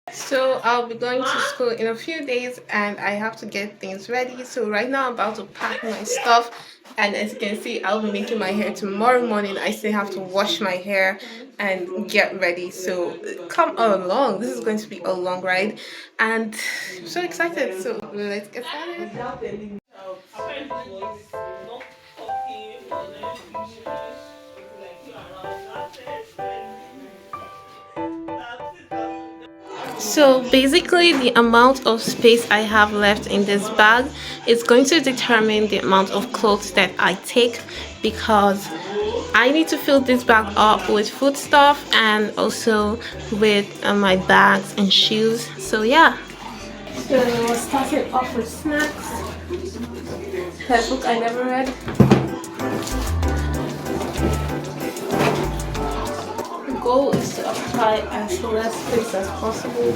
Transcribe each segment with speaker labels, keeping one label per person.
Speaker 1: So I'll be going to school in a few days and I have to get things ready. So right now I'm about to pack my stuff, and as you can see I'll be making my hair tomorrow morning. I still have to wash my hair and get ready. So come along. This is going to be a long ride and I'm so excited. So let's get started. So basically, the amount of space I have left in this bag is going to determine the amount of clothes that I take, because I need to fill this bag up with food stuff and also with my bags and shoes. So yeah. So we're starting off with snacks. That book I never read. The goal is to occupy as less space as possible.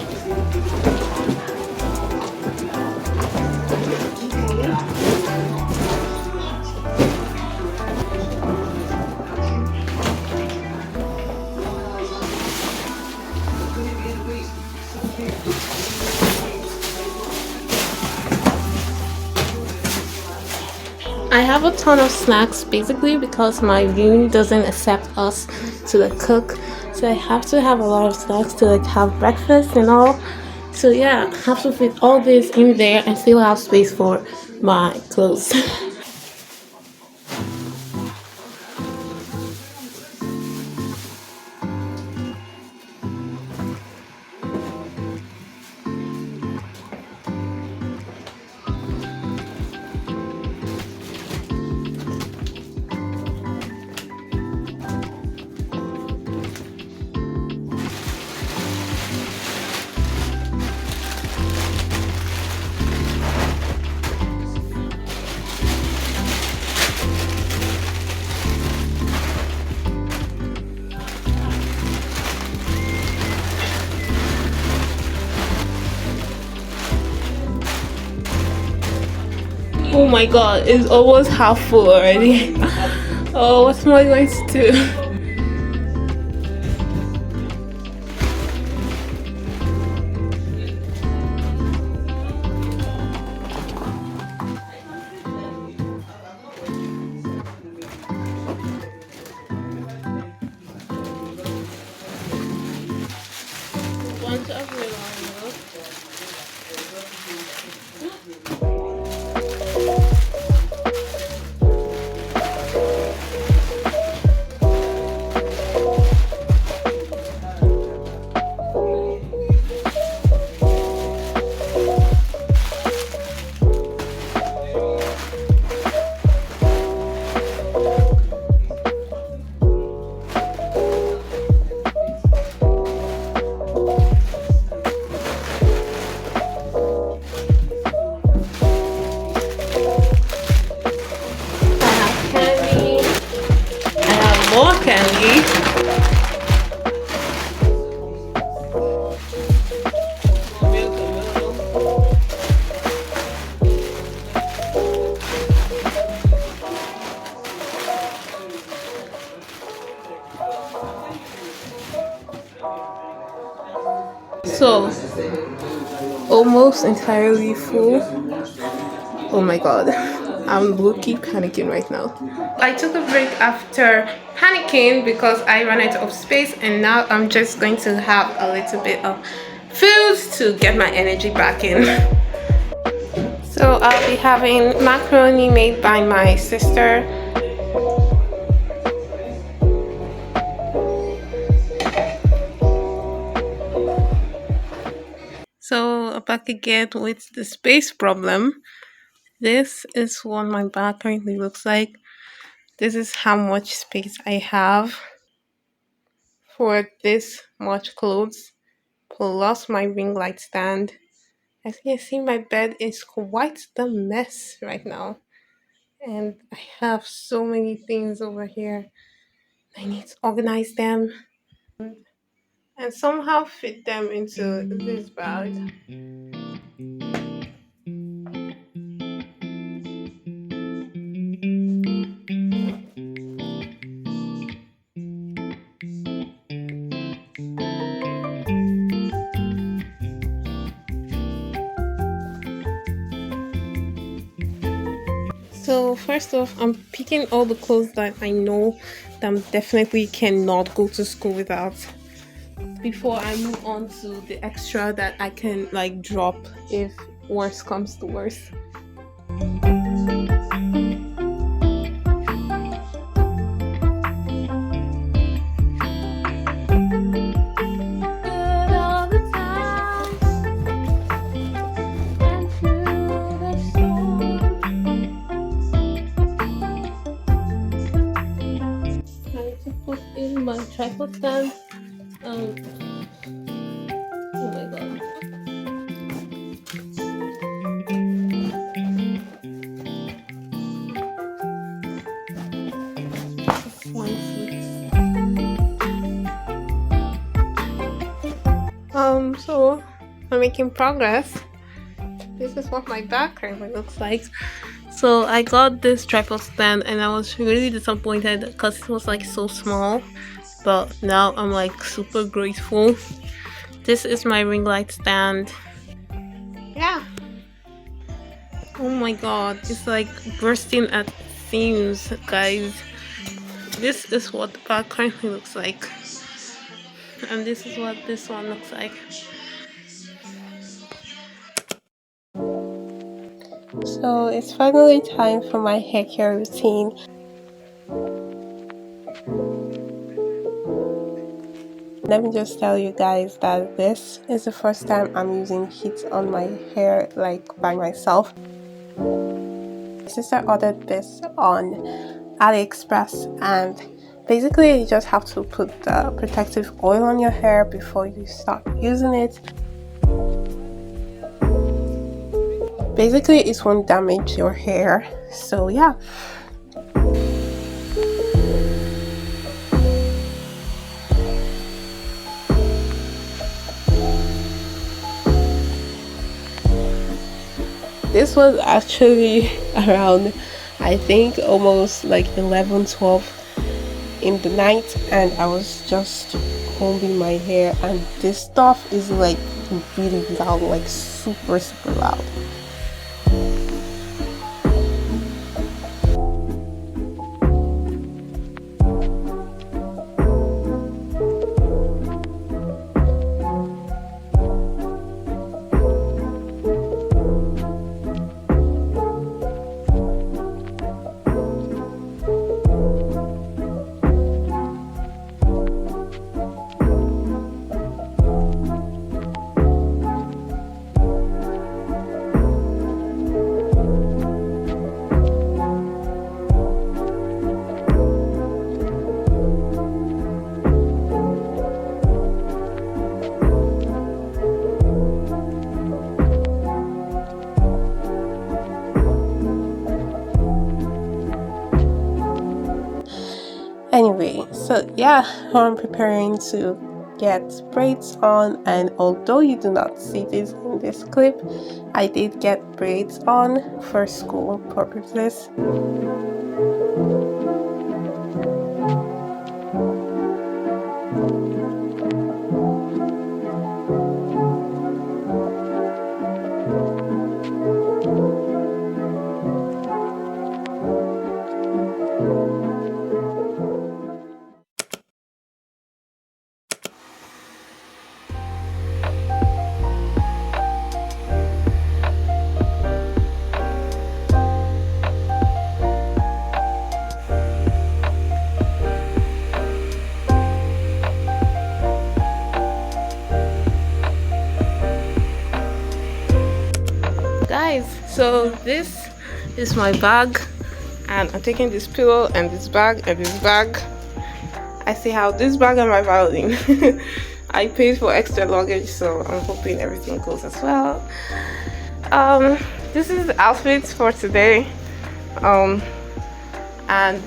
Speaker 1: I have a ton of snacks basically because my uni doesn't accept us to cook, so I have to have a lot of snacks to have breakfast and all. So yeah, I have to fit all this in there and still have space for my clothes. Oh my god, it's almost half full already. Oh, what am I going to do? Bunch of milk. I have candy. I have more candy. So almost entirely full. Oh my god, I'm low-key panicking right now. I took a break after panicking because I ran out of space, and now I'm just going to have a little bit of food to get my energy back in. So I'll be having macaroni made by my sister. So back again with the space problem. This is what my bag currently looks like. This is how much space I have for this much clothes, plus my ring light stand. As you can see, my bed is quite the mess right now, and I have so many things over here. I need to organize them and somehow fit them into this bag. So first off, I'm picking all the clothes that I know that I definitely cannot go to school without before I move on to the extra that I can like drop if worse comes to worse. All the time and through the storm. I need to put in my tripod stand. Um, oh my god. Just one seat. So I'm making progress. This is what my back currently looks like. So I got this tripod stand and I was really disappointed because it was like so small. But now I'm like super grateful. This is my ring light stand. Yeah. Oh my god, it's like bursting at seams, guys. This is what the back currently looks like. And this is what this one looks like. So it's finally time for my hair care routine. Let me just tell you guys that this is the first time I'm using heat on my hair like by myself. My sister ordered this on AliExpress, and basically you just have to put the protective oil on your hair before you start using it. Basically it won't damage your hair, so yeah. This was actually around, I think, almost like 11-12 in the night, and I was just combing my hair, and this stuff is like really loud, like super loud. Anyway, so yeah, I'm preparing to get braids on, and although you do not see this in this clip, I did get braids on for school purposes. Guys, so this is my bag, and I'm taking this pillow and this bag and this bag. I see how this bag and my violin. I paid for extra luggage, so I'm hoping everything goes as well. This is the outfit for today, and